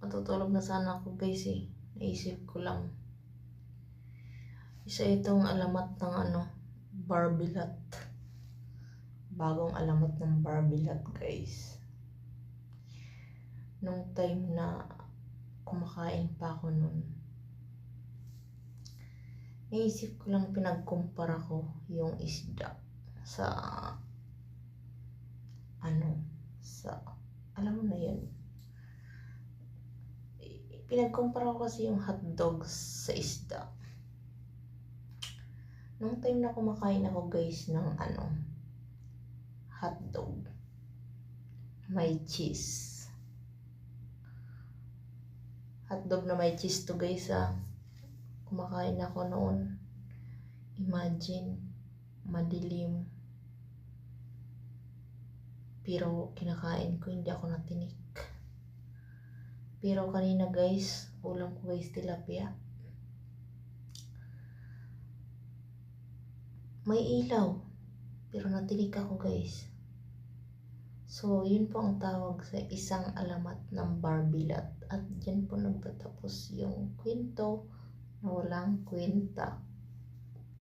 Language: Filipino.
Matutulog na sana ako guys eh. Naisip ko lang. Isa itong alamat ng Barbilat. Bagong alamat ng Barbilat guys. Nung time na kumakain pa ako nun, naisip ko lang, pinagkumpara ko yung isda sa alam mo na yun. Pinagkumpara ko kasi yung hotdogs sa isda. Nung time na kumakain ako guys ng hotdog, may cheese. Hotdog na may cheese to guys Kumakain ako noon. Imagine, madilim. Pero kinakain ko, hindi ako natinik. Pero kanina guys, ulam ko guys tilapia. May ilaw, pero natinik ako guys. So, yun po ang tawag sa isang alamat ng Barbilat. At dyan po nagtatapos yung kwento na walang kwenta.